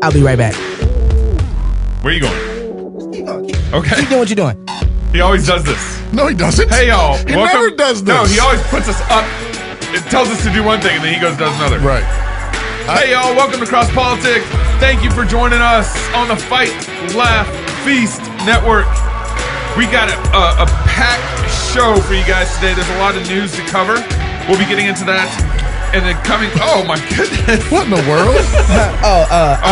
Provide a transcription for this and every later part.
I'll be right back. Where you going? Keep going. Okay. Keep doing what you're doing. He always does this. No, he doesn't. Hey, y'all. He never does this. No, he always puts us up. It tells us to do one thing, and then he goes does another. Right. Hey, y'all. Welcome to Cross Politics. Thank you for joining us on the Fight, Laugh, Feast Network. We got a packed show for you guys today. There's a lot of news to cover. We'll be getting into that. And then coming, oh my goodness. What in the world?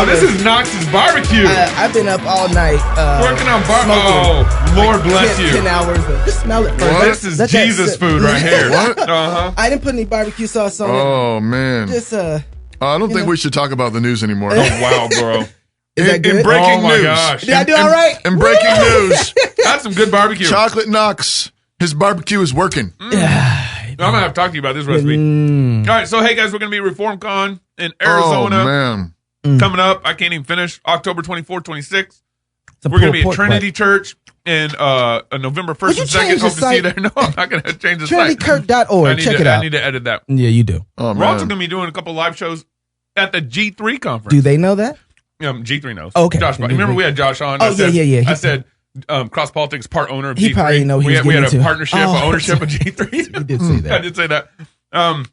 This is Knox's barbecue. I've been up all night. Working on barbecue. Oh, Lord bless 10 hours. Just smell it first. What? This is Jesus food right here. What? Uh-huh. I didn't put any barbecue sauce on it. Oh, man. Just, I don't think we should talk about the news anymore. Oh, wow, bro. Is that good? In breaking Oh, my news. gosh. Did I do all right? In breaking news. That's some good barbecue. Chocolate Knox. His barbecue is working. I'm going to have to talk to you about this recipe. All right, so hey, guys, we're going to be ReformCon in Arizona. Oh, man. Coming up. I can't even finish. October 24th, 26th. We're going to be at Trinity Church in November 1st and 2nd. Hope to see you there. No, I'm not going to change the site. TrinityKirk.org. Check it out. I need to edit that. Yeah, you do. Oh, We're also man. going to be doing a couple live shows at the G3 conference. Do they know that? G3 knows. Okay. Josh, remember we had Josh on? Oh, yeah. I said Cross Politics part owner of G3. He probably didn't know he was we had a getting into. partnership, ownership of G3. You did say that. I did say that. Ali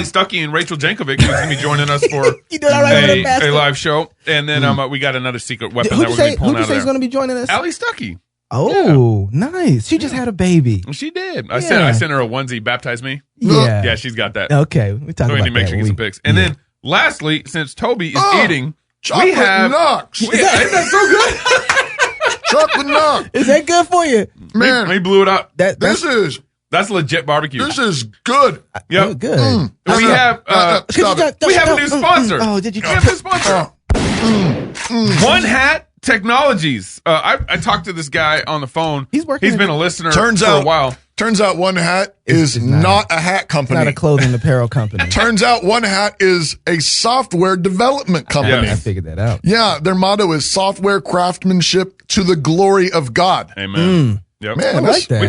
Stuckey and Rachel Jankovic is going to be joining us for You did all right with it, bastard. a live show. And then we got another secret weapon Who'd that you we're going say, to be pulling who'd you out say is of going there. to be joining us? Ali Stuckey. Oh, nice. She just had a baby. She did. I Yeah. sent her a onesie, baptize me. Yeah. Yeah, she's got that. Okay. We talk So we about need to make that sure we when get some pics. And then lastly, since Toby is eating, Chocolate we have Knox. Isn't that so good? Chocolate Knox. Is that good for you? Man, We blew it up. That's That's legit barbecue. this is good. Yep. oh, good. We have Stop it. we have a new sponsor. Oh, did you? We have a new sponsor. One Hat Technologies. I talked to this guy on the phone. He's working He's in- been a listener Turns for out, a while. Turns out One Hat It's is not. not a hat company. Not a clothing apparel company. Turns out One Hat is a software development company. Yeah. I figured that out. Yeah, their motto is software craftsmanship to the glory of God. Amen. Yep. Man, I like that.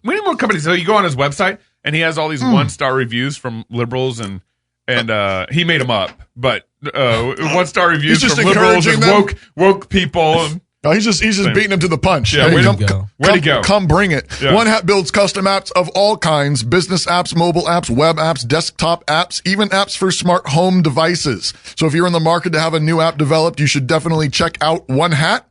We need more companies. So you go on his website and he has all these 1-star reviews from liberals and he made them up, but 1-star reviews He's just from liberals and encouraging woke people. And No, he's just beating them to the punch. Yeah, Hey, way to go. Way to go. Come bring it. Yeah. One Hat builds custom apps of all kinds, business apps, mobile apps, web apps, desktop apps, even apps for smart home devices. So if you're in the market to have a new app developed, you should definitely check out One Hat.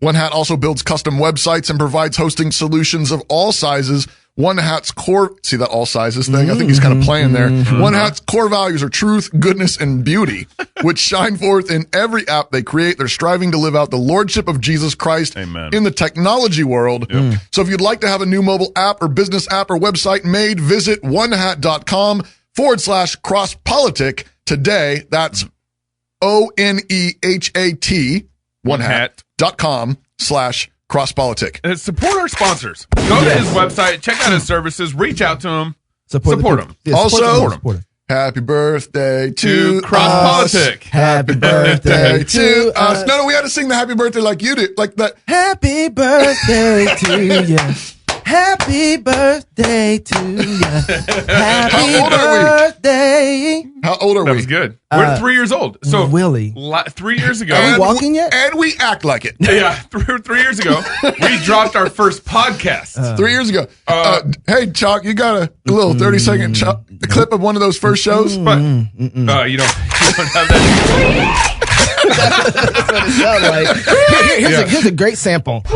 One Hat also builds custom websites and provides hosting solutions of all sizes. One Hat's core, see that all sizes thing? I think he's kind of playing there. One Hat's core values are truth, goodness, and beauty, which shine forth in every app they create. They're striving to live out the lordship of Jesus Christ Amen. in the technology world. So if you'd like to have a new mobile app or business app or website made, visit onehat.com/crosspolitic today. That's ONEHAT, onehat.com/crosspolitic. And support our sponsors. Go to his website, check out his services, reach out to him. Support him. Yeah, Also- support him. Happy birthday to Cross us. Politic. Happy birthday to us. No, we had to sing the happy birthday like you did, like that. Happy birthday to you. Happy birthday to you. Happy How old are we? birthday. How old are That we? was good. We're 3 years old. So Willie. 3 years ago. Are we walking yet? And we act like it. Yeah, 3 years ago, we dropped our first podcast. 3 years ago. Hey, Chalk, you got a little 30-second clip of one of those first shows? But you don't have that. That's what it sounded like. Here's a great sample. Yeah,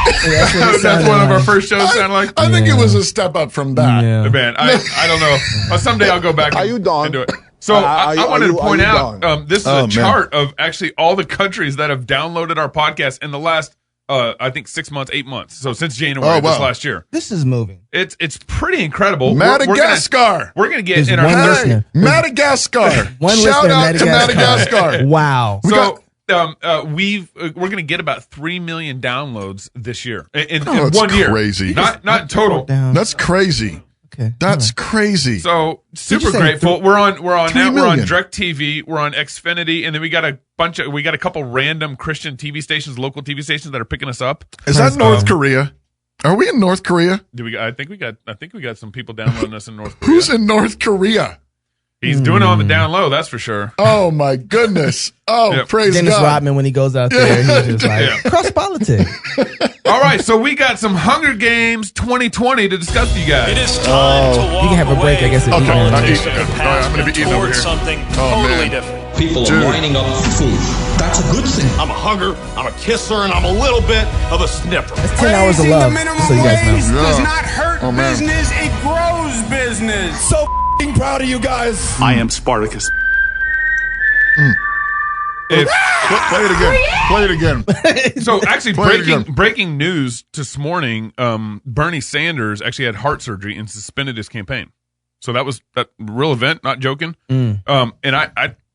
that's what it That's sounded one of our like. first shows. Sound like. I think it was a step up from that. Yeah. Man, I don't know. Someday I'll go back. Are you done? And do it. So I wanted to point out this is a man. chart of actually all the countries that have downloaded our podcast in the last I think 6 months, 8 months. So since January this last year, This is moving. it's pretty incredible. Madagascar. We're gonna get There's in our one Hey, listener. Madagascar. One Shout listener, out to Madagascar. Wow. So we're gonna get about 3 million downloads this year in that's 1 year. crazy. Not total. Down. That's crazy. Okay. That's crazy. So super you say grateful. We're on 3 now. We're on million. DirecTV. We're on Xfinity, and then we got a couple random Christian TV stations, local TV stations that are picking us up. Is that North Korea? Are we in North Korea? I think we got some people downloading us in North Korea. Who's in North Korea? He's doing it on the down low, that's for sure. Oh, my goodness. Oh, Yep. praise Dennis God. Rodman, when he goes out there, he's just like, cross politics. All right, so we got some Hunger Games 2020 to discuss with you guys. It is time to walk You can have a break, I guess, if away you from want. politics Okay, of the I'm past gonna be and eating over towards here. something Oh, totally man. different. People Dude. are lining up for food. That's a good thing. I'm a hugger, I'm a kisser, and I'm a little bit of a sniffer. That's 10 hours of love, so you guys know. Yeah. does not hurt Oh, man. business, it grows business. So proud of you guys. I am Spartacus. It's- Play it again. Play it again. so actually, Play it again. breaking news this morning, Bernie Sanders actually had heart surgery and suspended his campaign. So that was that real event, not joking. And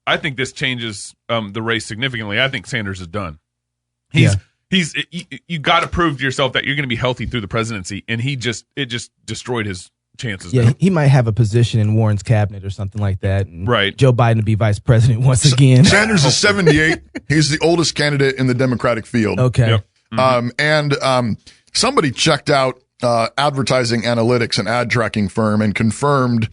I think this changes the race significantly. I think Sanders is done. You got to prove to yourself that you're going to be healthy through the presidency, and it just destroyed his chances. Yeah, now. he might have a position in Warren's cabinet or something like that. And Right. Joe Biden to be vice president once again. Sanders is 78. He's the oldest candidate in the Democratic field. Okay. Yep. Somebody checked out advertising analytics and ad tracking firm and confirmed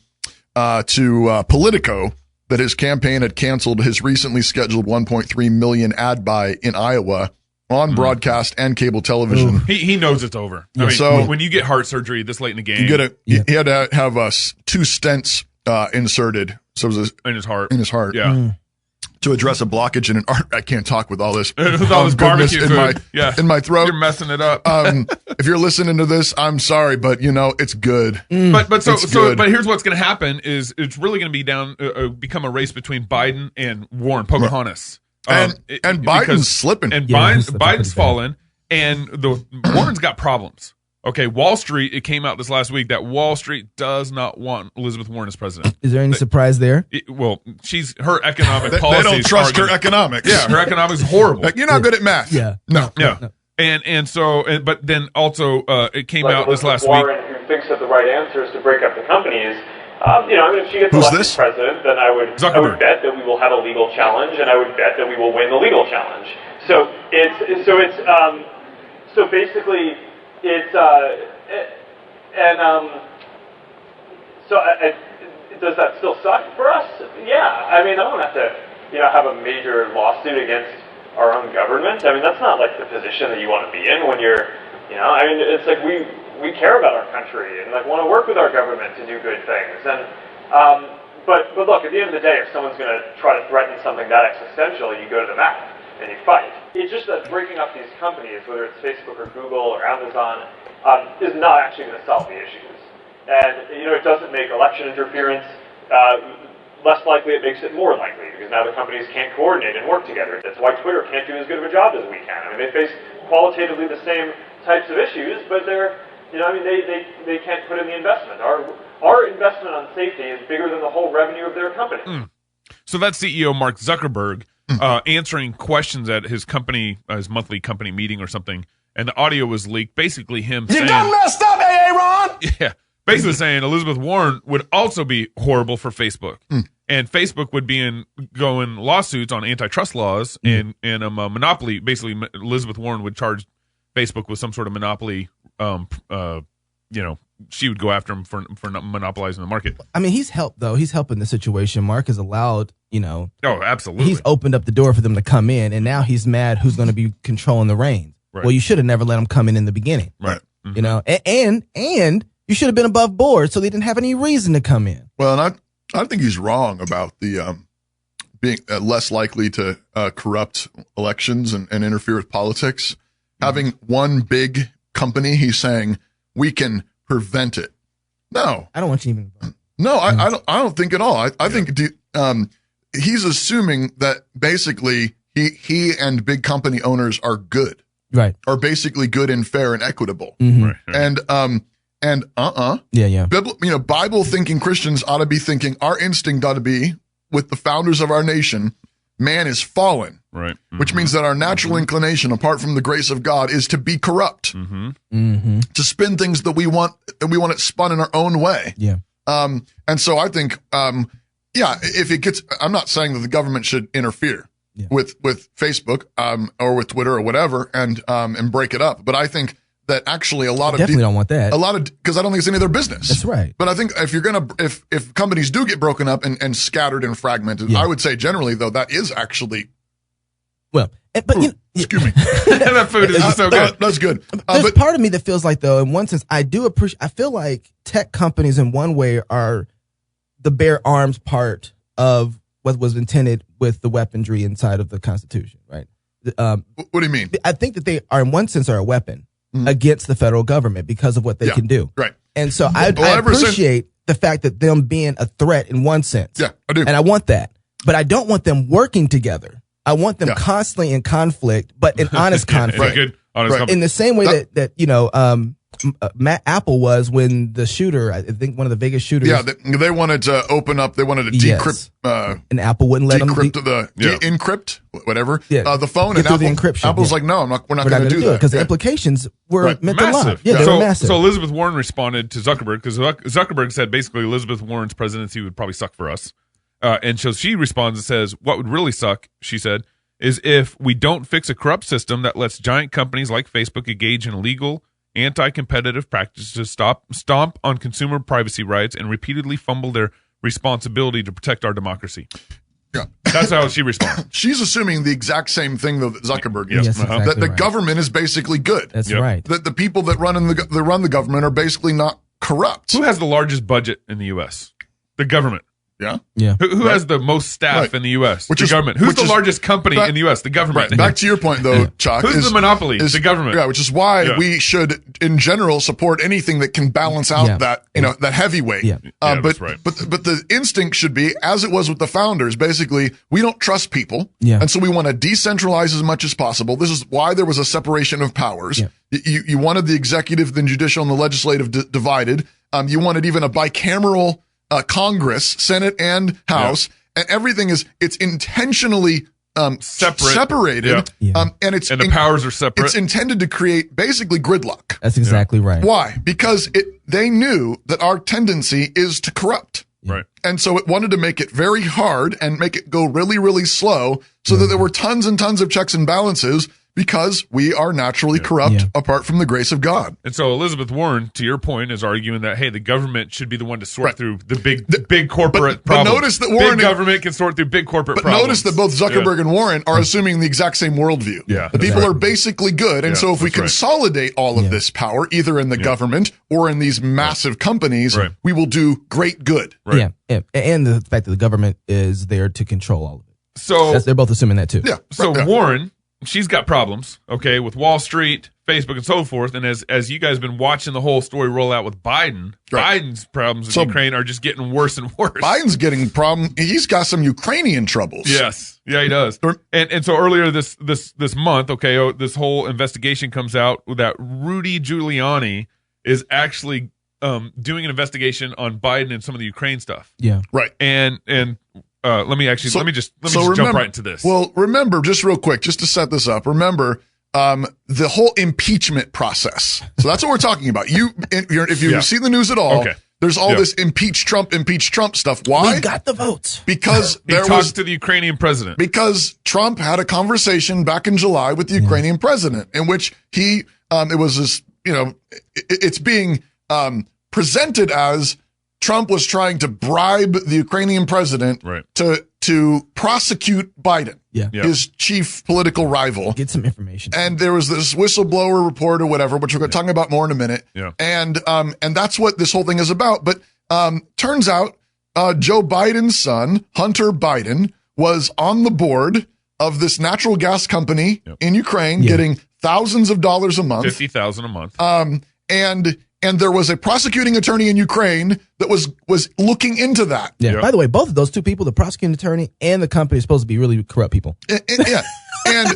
to Politico that his campaign had canceled his recently scheduled 1.3 million ad buy in Iowa on broadcast and cable television. He knows it's over. I mean, So- when you get heart surgery this late in the game, He had to have 2 stents inserted. So it was in his heart. in his heart. Yeah. To address a blockage in an art. I can't talk with all this. With all this goodness barbecue in food. my in my throat. You're messing it up. If you're listening to this, I'm sorry, but it's good. But It's good. but here's what's going to happen is it's really going to be become a race between Biden and Warren Pocahontas. And Biden's slipping. And Yeah, he's slipping Biden's pretty bad. fallen, and Warren's got problems. Okay, Wall Street. It came out this last week that Wall Street does not want Elizabeth Warren as president. Is there any surprise there? Her economic They policies. don't trust her economics. Yeah, her economics is horrible. Like, you're not good at math. Yeah. No. Yeah. But then also it came out this last week. Warren, who thinks that the right answer is to break up the companies. If she gets Who's elected this? president, then I would Zuckerberg. bet that we will have a legal challenge, and I would bet that we will win the legal challenge. So basically does that still suck for us? Yeah. I mean, I don't have to have a major lawsuit against our own government. I mean, that's not like the position that you want to be in when you're, it's like we care about our country and like want to work with our government to do good things. And but look, at the end of the day, if someone's going to try to threaten something that existential, you go to the mat and you fight. It's just that breaking up these companies, whether it's Facebook or Google or Amazon, is not actually going to solve the issues. And it doesn't make election interference less likely. It makes it more likely because now the companies can't coordinate and work together. That's why Twitter can't do as good of a job as we can. I mean, they face qualitatively the same types of issues, but they can't put in the investment. Our investment on safety is bigger than the whole revenue of their company. So that's CEO Mark Zuckerberg answering questions at his company, his monthly company meeting or something, and the audio was leaked. Basically, him saying, You done messed up, Aaron. yeah, basically saying Elizabeth Warren would also be horrible for Facebook, and Facebook would be going lawsuits on antitrust laws and a monopoly. Basically, Elizabeth Warren would charge Facebook with some sort of monopoly. She would go after him for not monopolizing the market. I mean, he's helped, though. He's helping the situation. Mark has allowed, Oh, absolutely. he's opened up the door for them to come in, and now he's mad who's going to be controlling the reins. Right. Well, you should have never let him come in the beginning. Right. And you should have been above board so they didn't have any reason to come in. Well, and I think he's wrong about the being less likely to corrupt elections and interfere with politics. Having one big company, he's saying we can prevent it. No, I don't want you to even. no, I don't think at all. I think he's assuming that basically he and big company owners are good, Right. are basically good and fair and equitable, Right. and Yeah. Bible thinking Christians ought to be thinking our instinct ought to be with the founders of our nation. Man is fallen, Right. which means that our natural inclination, apart from the grace of God, is to be corrupt, to spin things that we want it spun in our own way. Yeah. And so I think, if it gets, I'm not saying that the government should interfere with Facebook, or with Twitter or whatever and break it up. But I think that actually a lot of Definitely don't want that. Because I don't think it's any of their business. That's right. But I think if companies do get broken up and scattered and fragmented, I would say generally though that is actually excuse me. That food is so good. That's good. There's part of me that feels like, though, in one sense, I feel like tech companies in one way are the bare arms part of what was intended with the weaponry inside of the Constitution, right? What do you mean? I think that they are, in one sense, are a weapon against the federal government because of what they can do. Right. And so I appreciate the fact that them being a threat in one sense. Yeah, I do. And I want that. But I don't want them working together. I want them constantly in conflict, but in honest conflict. Good, honest conflict. In the same way that Apple was when the shooter, I think one of the biggest shooters. Yeah, they wanted to open up. They wanted to decrypt. And Apple wouldn't let them encrypt whatever. Yeah. The phone Get and through Apple. the encryption. Apple's like, no, we're not going to do that because the implications were meant to lie. Massive. Yeah, they were massive. So Elizabeth Warren responded to Zuckerberg because Zuckerberg said basically Elizabeth Warren's presidency would probably suck for us. And so she responds and says, what would really suck, she said, is if we don't fix a corrupt system that lets giant companies like Facebook engage in illegal, anti-competitive practices to stomp on consumer privacy rights and repeatedly fumble their responsibility to protect our democracy. Yeah. That's how she responds. She's assuming the exact same thing though that Zuckerberg is. Yes, exactly that the right. government is basically good. That's right. That the people that run the government are basically not corrupt. Who has the largest budget in the U.S.? The government. Yeah. Yeah. Who has the most staff in the U.S.? The government. Who's the largest company in the U.S.? The government. Back to your point, though, Chuck. Who's the monopoly? The government. Yeah, which is why we should, in general, support anything that can balance out that heavyweight. Yeah. That's right. But the instinct should be, as it was with the founders, basically, we don't trust people, and so we want to decentralize as much as possible. This is why there was a separation of powers. Yeah. You wanted the executive, the judicial, and the legislative divided. You wanted even a bicameral Congress, Senate, and House, and everything it's intentionally separated, and the powers are separate. It's intended to create basically gridlock. That's exactly right. Why? Because they knew that our tendency is to corrupt. Right. And so it wanted to make it very hard and make it go really, really slow so that there were tons and tons of checks and balances because we are naturally corrupt apart from the grace of God. And so Elizabeth Warren, to your point, is arguing that, hey, the government should be the one to sort through the big corporate problems. But notice that Warren... Big government can sort through big corporate problems. But notice that both Zuckerberg and Warren are assuming the exact same worldview. Yeah. The people are basically good. And so if we consolidate all of this power, either in the government or in these massive companies, we will do great good. Right. Yeah. And the fact that the government is there to control all of it. So they're both assuming that too. Yeah. So Warren... she's got problems, okay, with Wall Street, Facebook, and so forth. And as you guys have been watching the whole story roll out with Biden, Biden's problems with Ukraine are just getting worse and worse. Biden's getting he's got some Ukrainian troubles. Yes. Yeah, he does. And so earlier this month, okay, this whole investigation comes out that Rudy Giuliani is actually doing an investigation on Biden and some of the Ukraine stuff. Yeah. Right. And let me just jump right into this. Well, remember, just real quick, just to set this up, remember the whole impeachment process. So that's what we're talking about. If you've seen the news at all, there's all this impeach Trump stuff. Why? We got the votes. Because he talked to the Ukrainian president. Because Trump had a conversation back in July with the Ukrainian president in which it was this, it's being presented as Trump was trying to bribe the Ukrainian president to prosecute Biden, his chief political rival. Get some information. And there was this whistleblower report or whatever, which we're going to talk about more in a minute. Yeah. And that's what this whole thing is about. But turns out Joe Biden's son, Hunter Biden, was on the board of this natural gas company in Ukraine, getting thousands of dollars a month. $50,000 a month. And there was a prosecuting attorney in Ukraine that was looking into that. Yeah. Yep. By the way, both of those two people, the prosecuting attorney and the company, are supposed to be really corrupt people. Yeah. And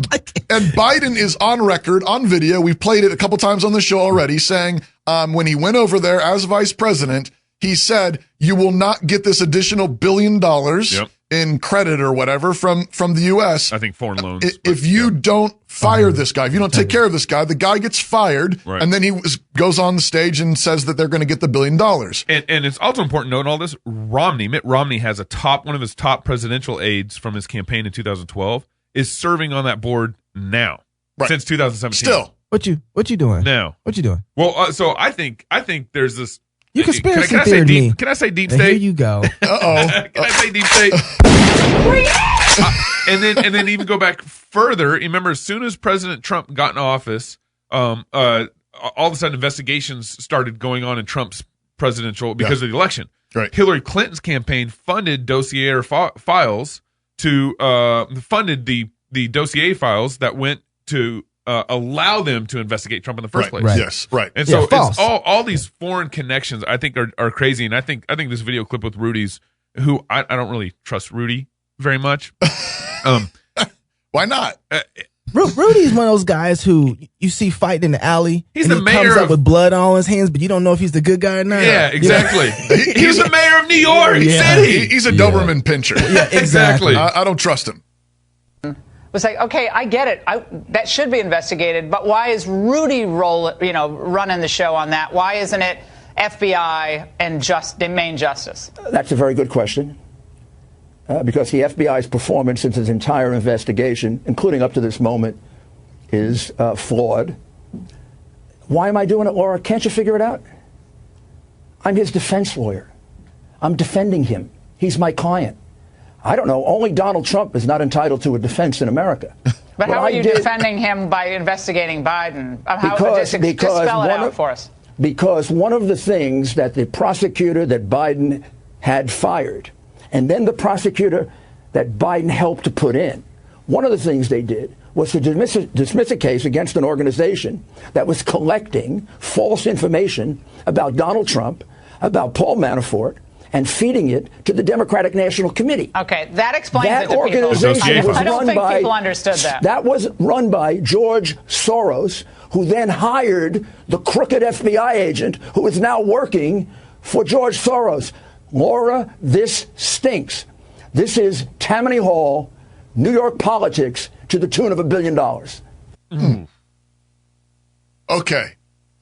Biden is on record, on video. We've played it a couple times on the show already, saying when he went over there as vice president, he said, you will not get this additional $1 billion in credit or whatever from the U.S. I think foreign loans. If you don't fire this guy, if you don't take care of this guy, the guy gets fired, and then he goes on the stage and says that they're going to get the $1 billion. And it's also important to note in all this, Mitt Romney has one of his top presidential aides from his campaign in 2012 is serving on that board now since 2017. Still. What you doing? No. What you doing? Well, so I think there's this. You conspiracy can I say theory me. deep? Can I say deep Now, state? here you go. Uh-oh. Can I say deep state? And then even go back further. Remember, as soon as President Trump got in office, all of a sudden investigations started going on in Trump's presidential because of the election. Right. Hillary Clinton's campaign funded dossier files to funded the dossier files that went to allow them to investigate Trump in the first place. Right. Yes, right. And so false. it's all these foreign connections I think are crazy. And I think this video clip with Rudy's, who I don't really trust Rudy very much. Why not? Rudy's one of those guys who you see fighting in the alley. He's and the he mayor comes up of- with blood on all his hands, but you don't know if he's the good guy or not. Yeah, exactly. He- He's the mayor of New York Yeah. City. He's a Doberman pincher. Yeah, exactly. I don't trust him. Was like, okay, I get it. That should be investigated, but why is Rudy running the show on that? Why isn't it FBI and Main Justice? That's a very good question. Because the FBI's performance since its entire investigation, including up to this moment, is flawed. Why am I doing it, Laura? Can't you figure it out? I'm his defense lawyer. I'm defending him. He's my client. I don't know. Only Donald Trump is not entitled to a defense in America. But how are you defending him by investigating Biden? Just spell it out for us. Because one of the things that the prosecutor that Biden had fired, and then the prosecutor that Biden helped to put in, one of the things they did was to dismiss a case against an organization that was collecting false information about Donald Trump, about Paul Manafort, and feeding it to the Democratic National Committee. Okay, that explains that it to organization people. was I don't run think by, people understood that. That was run by George Soros, who then hired the crooked FBI agent who is now working for George Soros. Laura, this stinks. This is Tammany Hall, New York politics to the tune of $1 billion. Mm. Okay,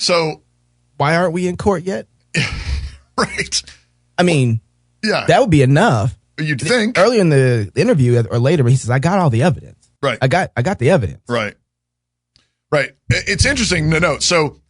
so why aren't we in court yet? right. I mean, yeah, that would be enough. You'd think earlier in the interview or later, he says, "I got all the evidence." Right. I got the evidence. Right. Right. It's interesting to note. So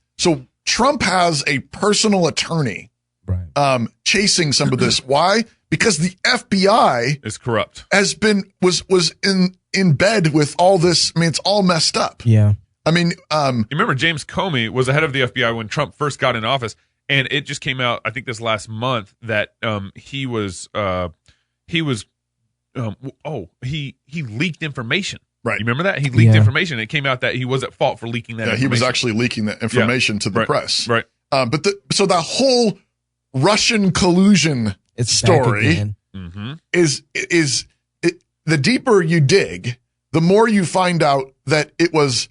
Trump has a personal attorney, right, chasing some of this. Why? Because the FBI is corrupt. Was in bed with all this. I mean, it's all messed up. Yeah. I mean, you remember James Comey was the head of the FBI when Trump first got in office. And it just came out, I think, this last month that he leaked information. Right. You remember that? He leaked information. It came out that he was at fault for leaking that information. He was actually leaking that information to the press. Right. So that whole Russian collusion story is the deeper you dig, the more you find out that it was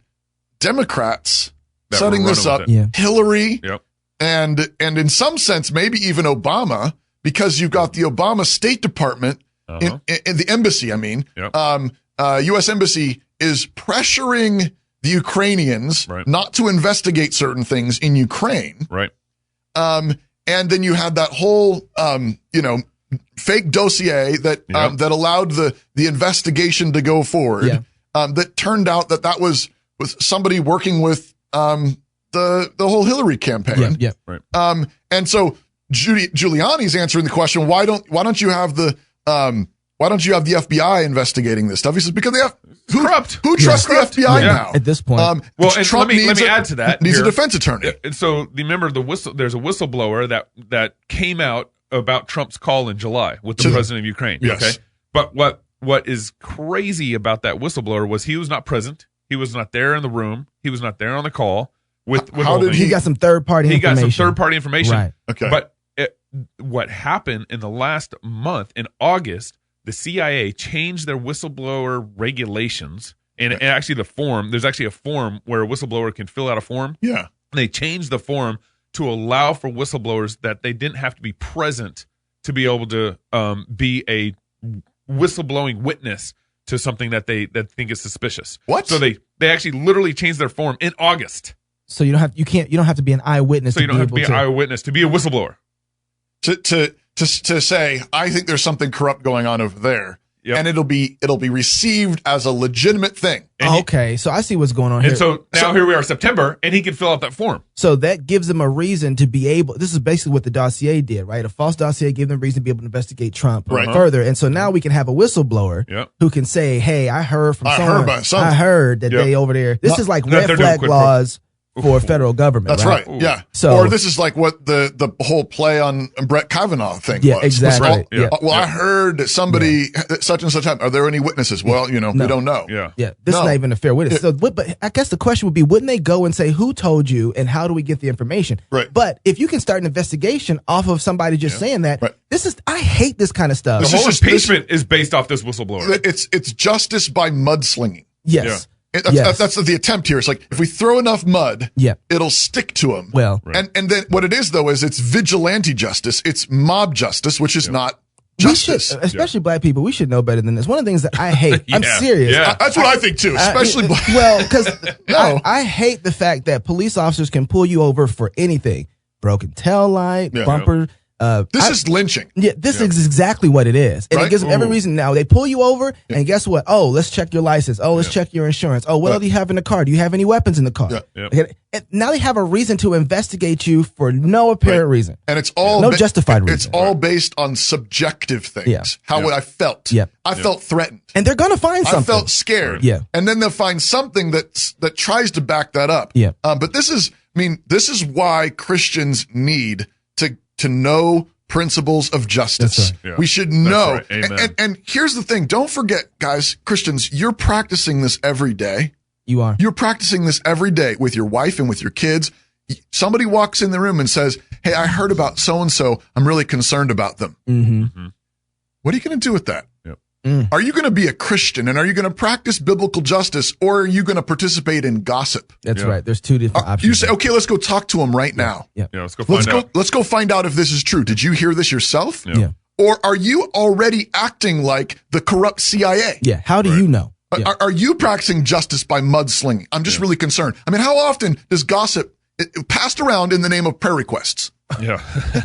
Democrats setting this up, Hillary. Yep. And in some sense, maybe even Obama, because you've got the Obama State Department in the embassy. I mean, U.S. Embassy is pressuring the Ukrainians not to investigate certain things in Ukraine. Right. And then you had that whole, fake dossier that that allowed the investigation to go forward. Yeah. That turned out that was somebody working with the whole Hillary campaign. Yeah, right. And so Giuliani's answering the question, why don't you have the FBI investigating this stuff? He says, because they have corrupt. Who trusts the FBI now? At this point. Well, and let me add to that. Needs a defense attorney. And so remember there's a whistleblower that came out about Trump's call in July with the president of Ukraine. Yes. Okay. But what is crazy about that whistleblower was he was not present. He was not there in the room. He was not there on the call. He got some third-party information. He got some third-party information. Right. Okay. But what happened in the last month, in August, the CIA changed their whistleblower regulations. And actually there's actually a form where a whistleblower can fill out a form. Yeah. They changed the form to allow for whistleblowers that they didn't have to be present to be able to be a whistleblowing witness to something that they think is suspicious. What? So they actually literally changed their form in August. So you don't have to be an eyewitness. So you don't have to be an eyewitness to be a whistleblower. To say, I think there's something corrupt going on over there. and it'll be received as a legitimate thing. Okay, so I see what's going on here. And so now here we are, September, and he can fill out that form. So that gives them a reason to be able. This is basically what the dossier did, right? A false dossier gave them a reason to be able to investigate Trump further. And so now we can have a whistleblower who can say, "Hey, I heard from someone. I heard that they over there." This is like red flag laws for federal government. That's right. Yeah. So, or this is like what the whole play on Brett Kavanaugh thing was. Exactly. Well, I heard that somebody such and such time. Are there any witnesses? Well, we don't know. Yeah. This is not even a fair witness. So, but I guess the question would be, wouldn't they go and say, who told you and how do we get the information? Right. But if you can start an investigation off of somebody just saying that, I hate this kind of stuff. The whole impeachment is based off this whistleblower. It's justice by mudslinging. Yes. Yeah. That's the attempt here. It's like if we throw enough mud, it'll stick to them. Well, and then what it is though is it's vigilante justice. It's mob justice, which is not justice. We should, especially black people, we should know better than this. One of the things that I hate, I'm serious. Yeah. That's what I think too, especially black. Well, because I hate the fact that police officers can pull you over for anything. Broken tail light, bumper. This is lynching. Yeah, this is exactly what it is. And it gives them every reason. Now, they pull you over, and guess what? Oh, let's check your license. Oh, let's check your insurance. Oh, what do you have in the car? Do you have any weapons in the car? Okay. And now they have a reason to investigate you for no apparent reason. And it's all no justified reason. It's all based on subjective things. How I felt. I felt threatened. And they're going to find something. I felt scared. Yeah. And then they'll find something that tries to back that up. Yeah. But this is why Christians need to know principles of justice. Right. We should know. Right. And here's the thing. Don't forget, guys, Christians, you're practicing this every day. You are. You're practicing this every day with your wife and with your kids. Somebody walks in the room and says, "Hey, I heard about so-and-so. I'm really concerned about them." Mm-hmm. What are you going to do with that? Are you going to be a Christian and are you going to practice biblical justice or are you going to participate in gossip? That's right. There's two different options. You say, okay, let's go talk to him right now. Let's go find out. Let's go find out if this is true. Did you hear this yourself? Yeah. Or are you already acting like the corrupt CIA? Yeah. How do you know? Are you practicing justice by mudslinging? I'm just really concerned. I mean, how often does gossip passed around in the name of prayer requests? Yeah.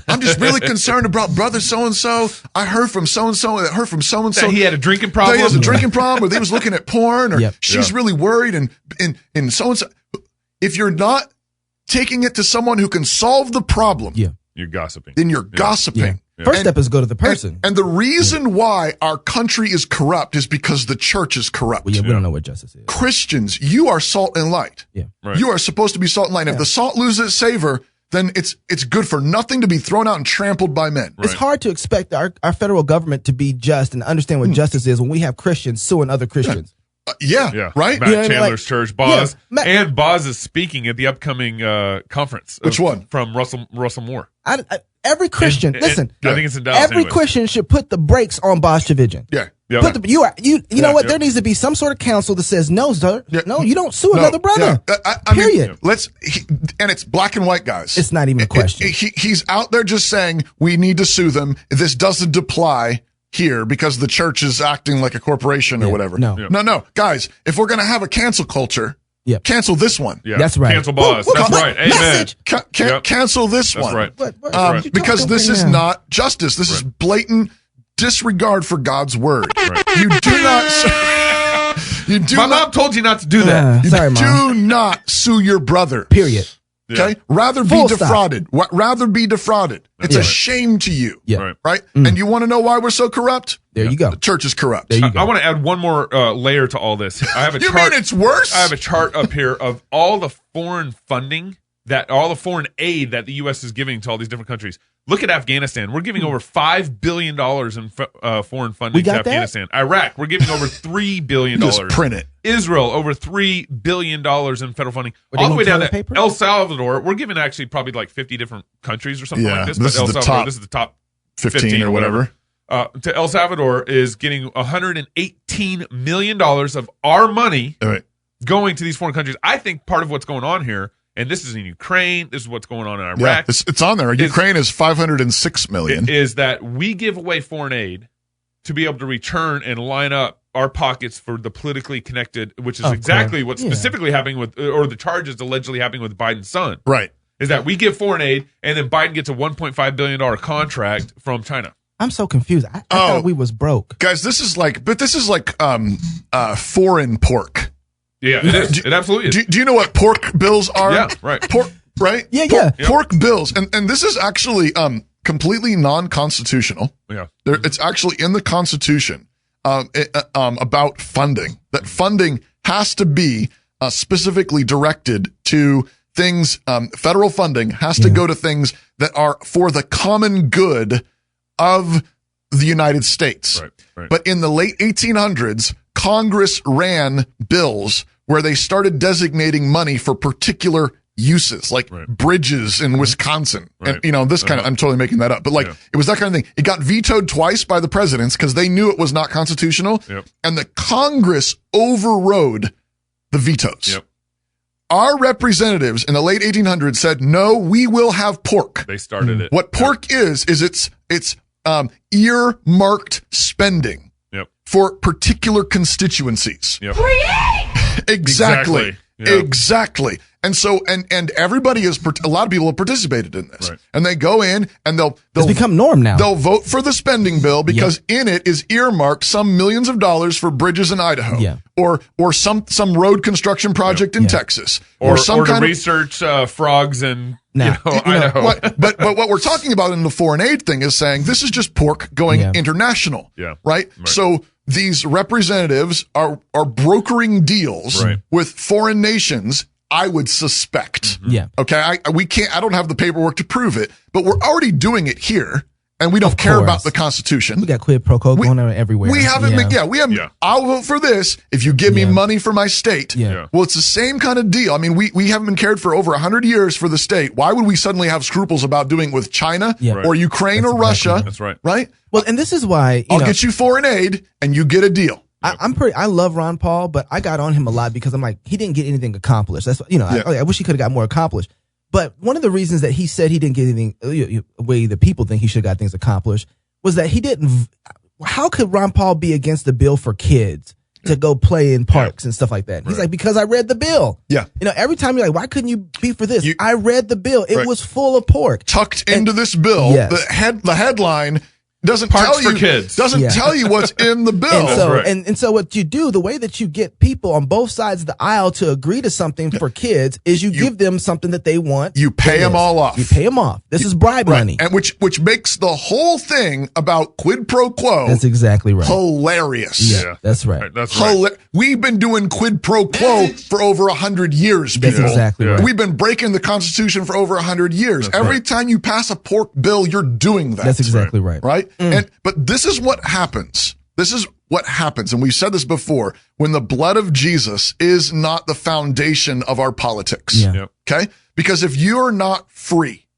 I'm just really concerned about brother so-and-so. I heard from so-and-so that heard from so-and-so. That he had a drinking problem. He has a drinking problem, or he was looking at porn, or she's really worried, and so-and-so. If you're not taking it to someone who can solve the problem, you're gossiping. Then you're gossiping. Yeah. First step is go to the person. And the reason why our country is corrupt is because the church is corrupt. Well, we don't know what justice is. Christians, you are salt and light. Yeah. Right. You are supposed to be salt and light. If the salt loses its savor, then it's good for nothing to be thrown out and trampled by men. It's hard to expect our federal government to be just and understand what justice is when we have Christians suing other Christians. Right? Matt Chandler's church, Boz. And Boz is speaking at the upcoming conference. Which one? From Russell Moore. Every Christian, listen. I think it's in Dallas. Every Christian should put the brakes on Boz Chavigan. Yeah. You know what? There needs to be some sort of council that says, no, sir. Yeah. No, you don't sue another brother. Period. And it's black and white, guys. It's not even a question. He's out there just saying, we need to sue them. This doesn't apply here because the church is acting like a corporation or whatever. No. Guys, if we're going to have a cancel culture, cancel this one. Yeah. That's right. Cancel Boz. That's right. Amen. Cancel this one. That's right. Because this is not justice. This is blatant disregard for God's word. You do not. My mom told you not to do that. Sorry, Mom. Do not sue your brother. Period. Okay. Rather be defrauded. Rather be defrauded. It's a shame to you. Right. And you want to know why we're so corrupt? There you go. The church is corrupt. There you go. I want to add one more layer to all this. I have a you chart. mean it's worse? I have a chart up here of all the foreign funding all the foreign aid that the U.S. is giving to all these different countries. Look at Afghanistan. We're giving over $5 billion in foreign funding to Afghanistan. Iraq, we're giving over $3 billion. Just print it. Israel, over $3 billion in federal funding. All the way down to El Salvador, we're giving actually probably like 50 different countries or something like this. This is the top 15 or whatever. To El Salvador is getting $118 million of our money going to these foreign countries. I think part of what's going on here, and this is in Ukraine, this is what's going on in Iraq. Yeah, it's on there. Ukraine is $506 million. Is that we give away foreign aid to be able to return and line up our pockets for the politically connected, which is exactly what's specifically happening with, or the charges allegedly happening with Biden's son. Right. Is that we give foreign aid and then Biden gets a $1.5 billion contract from China. I'm so confused. I thought we was broke. Guys, this is like foreign pork. Yeah, it is. It absolutely is. Do you know what pork bills are? Yeah, right. Pork, right? Yeah. Pork bills. And this is actually completely non-constitutional. Yeah. It's actually in the Constitution about funding. That funding has to be specifically directed to things, federal funding has to go to things that are for the common good of the United States. Right. But in the late 1800s, Congress ran bills where they started designating money for particular uses, like bridges in Wisconsin. And, this kind of, I'm totally making that up, but it was that kind of thing. It got vetoed twice by the presidents because they knew it was not constitutional. Yep. And the Congress overrode the vetoes. Yep. Our representatives in the late 1800s said, no, we will have pork. They started it. What pork is it's earmarked spending for particular constituencies. Yep. Exactly. Yeah. Exactly. And so, and everybody a lot of people have participated in this, Right. and they go in and they'll It's become norm now. They'll vote for the spending bill because in it is earmarked some millions of dollars for bridges in Idaho, or some road construction project in Texas, or some to kind research frogs in Nah. Idaho. But what we're talking about in the foreign aid thing is saying this is just pork going international, right? So these representatives are brokering deals with foreign nations, I would suspect. Yeah. Okay. I don't have the paperwork to prove it, but we're already doing it here, and we don't care about the Constitution. We got quid pro quo going on everywhere. We haven't I'll vote for this if you give me money for my state. Yeah. Well, it's the same kind of deal. I mean, we haven't been cared for over 100 years for the state. Why would we suddenly have scruples about doing it with China or Ukraine or Russia? That's right. Right? Well, and this is why I'll get you foreign aid and you get a deal. I love Ron Paul, but I got on him a lot because I'm like, he didn't get anything accomplished. That's I wish he could have got more accomplished. But one of the reasons that he said he didn't get anything, the way the people think he should have got things accomplished, was that he didn't. How could Ron Paul be against the bill for kids to go play in parks and stuff like that? He's like, because I read the bill. Yeah. Every time you're like, why couldn't you be for this? I read the bill. It was full of pork. Tucked into this bill, the headline doesn't Parks tell you for kids. Doesn't tell you what's in the bill. And so, and so what you do, the way that you get people on both sides of the aisle to agree to something for kids is you give them something that they want. You pay them all off. You pay them off. This is bribe money. And which makes the whole thing about quid pro quo. That's exactly right. Hilarious. Yeah, that's right. That's right. We've been doing quid pro quo for over 100 years, people. That's exactly right. We've been breaking the Constitution for over 100 years. Every time you pass a pork bill, you're doing that. That's exactly right. Right? But this is what happens. This is what happens. And we've said this before, when the blood of Jesus is not the foundation of our politics. Yeah. Yep. Okay? Because if you're not free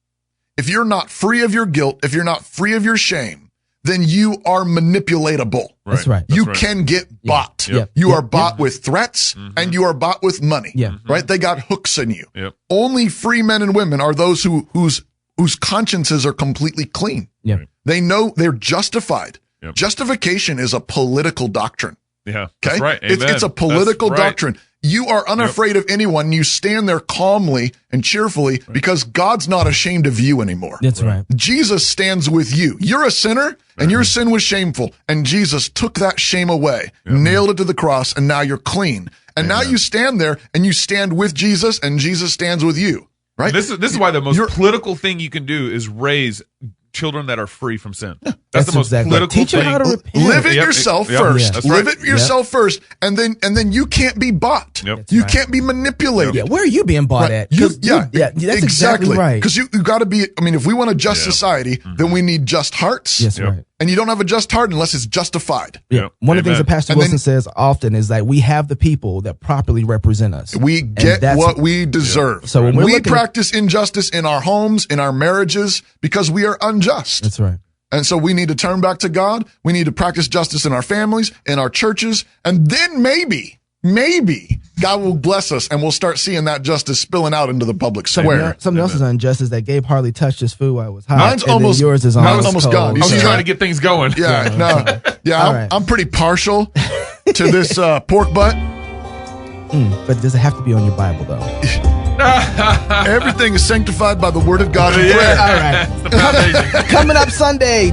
of your guilt, if you're not free of your shame, then you are manipulatable. That's right. You can get bought. Yep. You are bought with threats and you are bought with money. Yeah. Right? They got hooks in you. Yep. Only free men and women are those whose consciences are completely clean. Yeah. They know they're justified. Yep. Justification is a political doctrine. Yeah. Okay. That's right. It's a political doctrine. You are unafraid of anyone. You stand there calmly and cheerfully because God's not ashamed of you anymore. That's right. Jesus stands with you. You're a sinner and your sin was shameful. And Jesus took that shame away, nailed it to the cross, and now you're clean. And now you stand there and you stand with Jesus and Jesus stands with you. Right? This is why the most political thing you can do is raise children that are free from sin. That's the most political Teach thing. them how to repent. Live it yourself first. That's Live right. it yourself first, and then you can't be bought. Yep. You can't be manipulated. Yeah, where are you being bought at? That's exactly right. Because you got to be. I mean, if we want a just society, then we need just hearts. Yes, right. And you don't have a just heart unless it's justified. Yeah. Yep. One of the things Amen. that Pastor Wilson says often is that we have the people that properly represent us. We get what we deserve. So when we practice injustice in our homes, in our marriages, because we are unjust. That's right. And so we need to turn back to God. We need to practice justice in our families, in our churches, and then maybe God will bless us and we'll start seeing that justice spilling out into the public square. Something else is unjust is that Gabe hardly touched his food while it was hot. Mine's almost yours is almost cold. gone. I was trying to get things going. I'm pretty partial to this pork butt. But does it have to be on your Bible though? Everything is sanctified by the word of God and Yeah. prayer. All right. Coming up Sunday,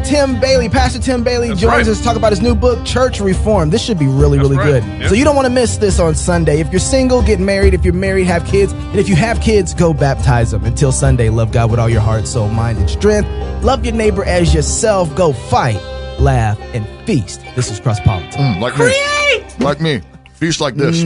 Pastor Tim Bailey joins right. us to talk about his new book, Church Reform. This should be really, really right. good. Yeah. So you don't want to miss this on Sunday. If you're single, get married. If you're married, have kids. And if you have kids, go baptize them. Until Sunday, love God with all your heart, soul, mind, and strength. Love your neighbor as yourself. Go fight, laugh, and feast. This is Cross Politics. Like me. Like me. Feast like this.